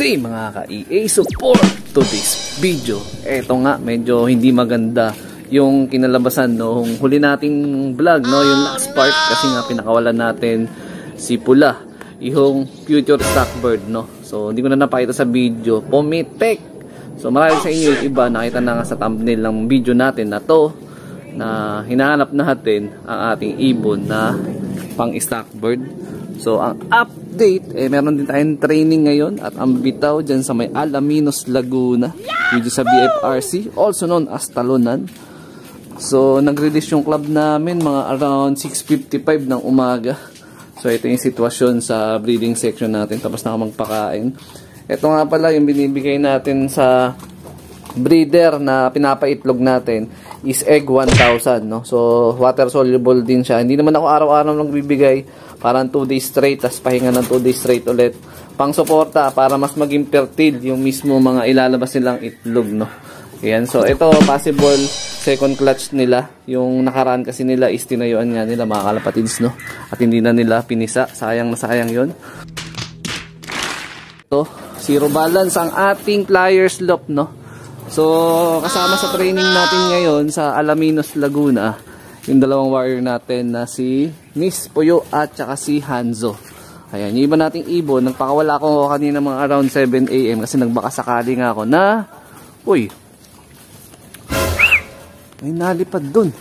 day mga ka-EA. So for today's video, eto nga medyo hindi maganda yung kinalabasan noong huli nating vlog, no, yung last part, kasi nga pinakawalan natin si Pula, yung future stockbird, no. So hindi ko na napakita sa video, pumitik. So marami sa inyo yung iba nakita na nga sa thumbnail ng video natin na to, na hinahanap natin ang ating ibon na pang stockbird. So ang update, meron din tayong training ngayon at ang bitaw dyan sa may Alaminos, Laguna, dito sa BFRC, also known as Talunan. So nag-release yung club namin mga around 6:55 ng umaga. So ito yung sitwasyon sa breeding section natin, tapos na magpakain. Ito nga pala yung binibigay natin sa breeder na pinapaitlog natin is egg 1,000, no? So water soluble din siya. Hindi naman ako araw-araw nagbibigay, parang 2 days straight, tapos pahinga ng 2 days straight ulit. Pang suporta para mas maging fertile yung mismo mga ilalabas nilang itlog, no? Ayan, so ito possible second clutch nila. Yung nakaraan kasi nila is tinayuan nga nila mga kalapatids, no? At hindi na nila pinisa. Sayang na sayang yun. Ito, zero balance ang ating pliers loop, no? So kasama sa training natin ngayon sa Alaminos, Laguna, yung dalawang warrior natin na si Miss Puyo at saka si Hanzo. Ayan, yung iba nating ibon, nagpakawala ko kanina mga around 7 AM kasi nagbaka sakali nga ako na, uy, may nalipad dun.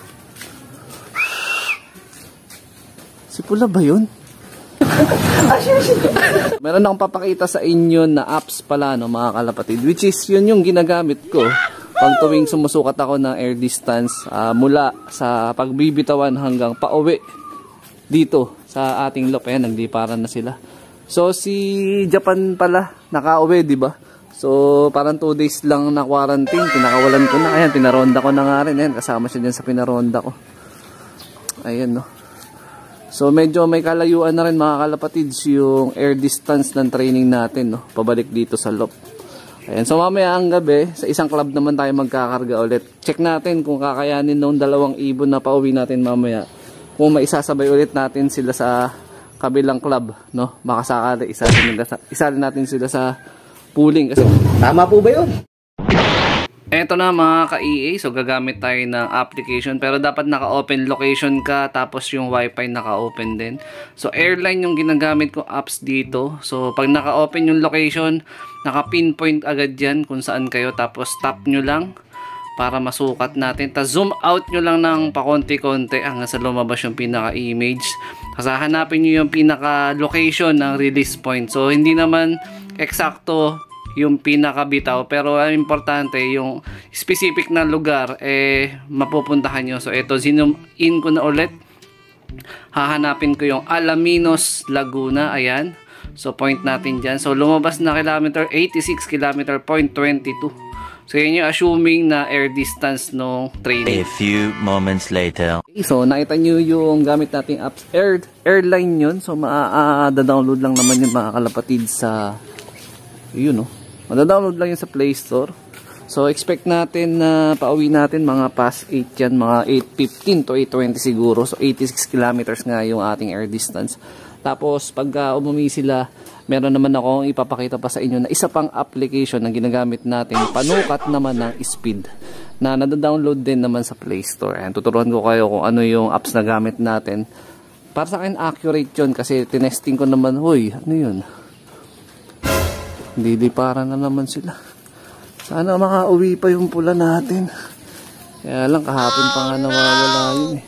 Si Pula ba yun? Meron akong papakita sa inyo na apps pala, no, mga kalapatid, which is yun yung ginagamit ko pag tuwing sumusukat ako ng air distance mula sa pagbibitawan hanggang pauwi dito sa ating loop. Ayan, nagliparan na sila. So si Japan pala nakauwi, di ba? So parang 2 days lang na quarantine, pinakawalan ko na. Ayan, pinaronda ko na nga rin. Ayan, kasama siya dyan sa pinaronda ko. Ayan, no. So medyo may kalayuan na rin mga kalapatids yung air distance ng training natin, no, pabalik dito sa loop. Ayan, so mamaya ang gabi sa isang club naman tayo magkakarga ulit. Check natin kung kakayanin nung dalawang ibon na pauwi natin mamaya, kung maisasabay ulit natin sila sa kabilang club, no. Baka sakali isali natin sila sa pooling kasi tama po ba yun? Eto na mga ka-EA, so gagamit tayo ng application, pero dapat naka-open location ka, tapos yung wifi naka-open din. So airline yung ginagamit ko apps dito. So pag naka-open yung location, naka-pinpoint agad yan kung saan kayo, tapos tap nyo lang para masukat natin. Tapos zoom out nyo lang ng pakonti-konti hanggang sa lumabas yung pinaka-image. Kasi hanapin nyo yung pinaka-location ng release point. So hindi naman eksakto yung pinakabitaw, pero ang importante yung specific na lugar mapupuntahan nyo. So ito, zoom in ko na ulit, hahanapin ko yung Alaminos, Laguna. Ayan, so point natin dyan. So lumabas na kilometer 86 km point 22. So yun yung assuming na air distance no training. A few moments later. Okay, so nakita nyo yung gamit nating apps, airline yun. So download lang naman yun mga kalapatid sa yun, no. Mada-download lang yun sa Play Store. So expect natin na pauwi natin mga past 8 yan, mga 8:15 to 8:20 siguro. So 86 kilometers nga yung ating air distance. Tapos pagka umumi sila, meron naman akong ipapakita pa sa inyo na isa pang application na ginagamit natin, panukat naman ng speed, na nada-download din naman sa Play Store. Ayan, tuturuan ko kayo kung ano yung apps na gamit natin. Para sa akin accurate yun kasi tinesting ko naman, huy, ano yun? Diliparan na naman sila. Sana makauwi pa yung Pula natin. Kaya lang kahapon pa nga nawawala yun eh.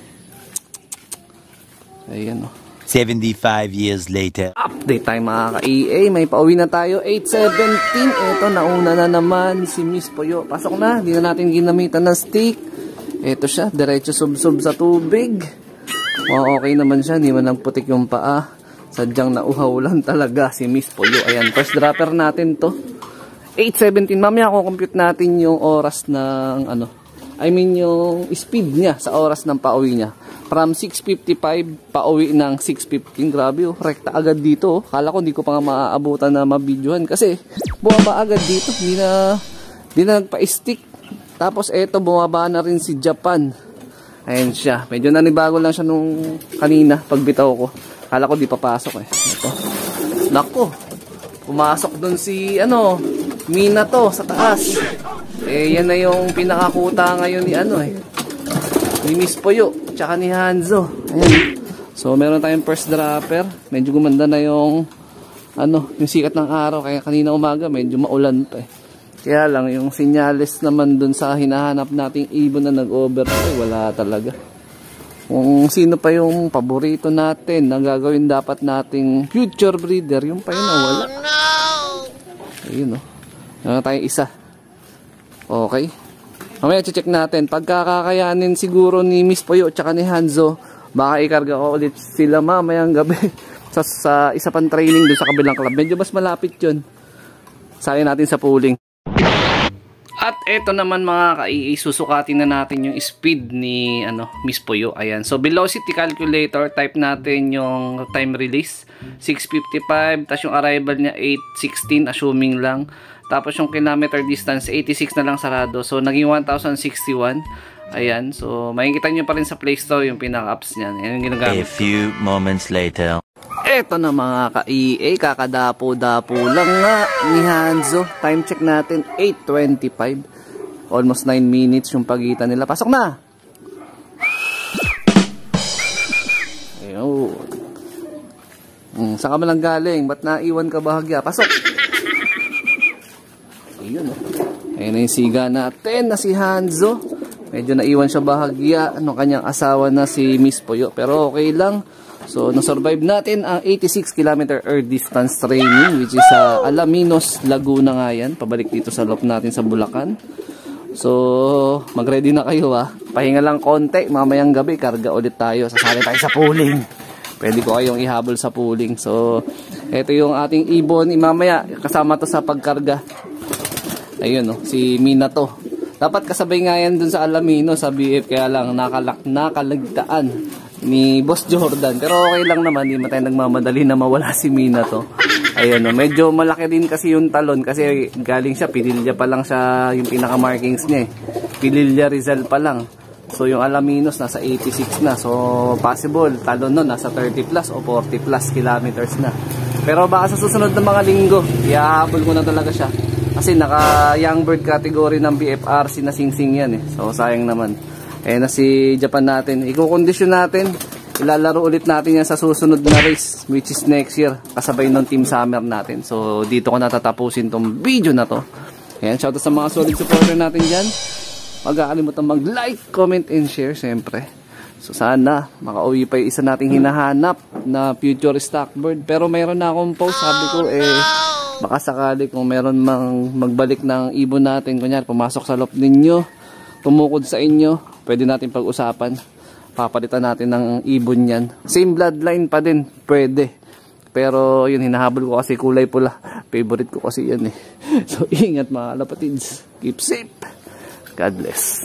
Ayan, oh. 75 years later. Update tayo mga ka-EA. May pauwi na tayo. 8:17. Ito, nauna na naman si Miss Puyo. Pasok na. Hindi na natin ginamitan ng stick. Ito siya. Diretso sub-sub sa tubig. Okay naman siya. Hindi man lang putik yung paa. Sadyang nauhaw lang talaga si Miss Puyo. Ayan, first dropper natin to. 8:17. Mamaya ako compute natin yung oras ng yung speed niya sa oras ng pauwi niya. From 6:55 pauwi ng 6:15. Grabe, oh, rekta agad dito. Kala ko hindi ko pa nga maaabutan na mabidyohan kasi bumaba agad dito. Hindi na nagpa-stick. Tapos eto, bumaba na rin si Japan. Ayan siya. Medyo nanibago lang siya nung kanina pagbitaw ko. Kala ko di papasok eh. Ito. Nako. pumasok dun si Mina to sa taas. Yan na yung pinakakuta ngayon ni Miss Poyo tsaka ni Hanzo. Ayan. So meron tayong first dropper. Medyo gumanda na yung yung sikat ng araw, kaya kanina umaga medyo maulan pa Kaya lang yung senyales naman dun sa hinahanap nating ibon na nag-overflow, wala talaga. Kung sino pa yung paborito natin na gagawin dapat nating future breeder, yung pa yun wala. Ayun Meron tayong isa. Okay. Mamaya check natin. Pagkakakayanin siguro ni Miss Poyo tsaka ni Hanzo, baka ikarga ko ulit sila mamayang gabi sa isa pang training doon sa kabilang club. Medyo mas malapit yun. Sayang natin sa pooling. At eto naman mga ka-EA, susukatin na natin yung speed ni Miss Poyo. Ayan. So velocity calculator, type natin yung time release 6:55, tapos yung arrival niya 8:16 assuming lang. Tapos yung kilometer distance 86 na lang sarado. So naging 1061. Ayan. So makikita nyo pa rin sa Play Store yung pinaka-apps niyan. Ayan yung ginagamit. A few moments later. Eto na mga ka-EA, kakadapo-dapo lang nga ni Hanzo. Time check natin 8:25. Almost 9 minutes yung pagitan nila. Pasok na! Ayun. Saan ka malang galing? Ba't naiwan ka bahagya? Pasok! Ayun Ayun na yung siga natin na si Hanzo. Medyo naiwan siya bahagya. Kanyang asawa na si Miss Poyo. Pero okay lang. So, na-survive natin ang 86 km air distance training, which is sa Alaminos, Laguna nga yan. Pabalik dito sa loop natin sa Bulacan. So, mag-ready na kayo Pahinga lang konti. Mamayang gabi, karga ulit tayo. Sasali tayo sa pooling. Pwede ko kayong ihabol sa pooling. So, ito yung ating ibon. Mamaya, kasama to sa pagkarga. Ayun si Mina to. Dapat kasabay nga yan dun sa Alaminos, sa BF. Kaya lang, nakalagtaan ni Boss Jordan. Pero okay lang naman, hindi tayo nagmamadali na mawala si Mina to. Ayun medyo malaki din kasi yung talon kasi galing siya, Pililya pa lang siya yung pinaka-markings niya Pililya Rizal pa lang. So yung Alaminos nasa 86 na. So possible, talon nun nasa 30 plus o 40 plus kilometers na. Pero baka sa susunod na mga linggo, ihahabol ko na talaga siya. Kasi naka young bird category ng BFRC na singsing yan So sayang naman. Na si Japan natin, ikukondisyon natin, ilalaro ulit natin yan sa susunod na race, which is next year, kasabay ng Team Summer natin. So dito ko natatapusin tong video na to. Ayan, shoutout sa mga solid supporter natin dyan. Mag-aalimutan mag-like, comment, and share siyempre. So sana makauwi pa yung isa nating hinahanap na future stock bird. Pero mayroon na akong post, sabi ko baka sakali kung meron mang magbalik ng ibon natin, kunyari pumasok sa loop ninyo, tumukod sa inyo, pwede natin pag-usapan. Papalitan natin ng ibon yan. Same bloodline pa din, pwede. Pero yun, hinahabol ko kasi kulay pula. Favorite ko kasi yan So ingat mga kalapatids. Keep safe. God bless.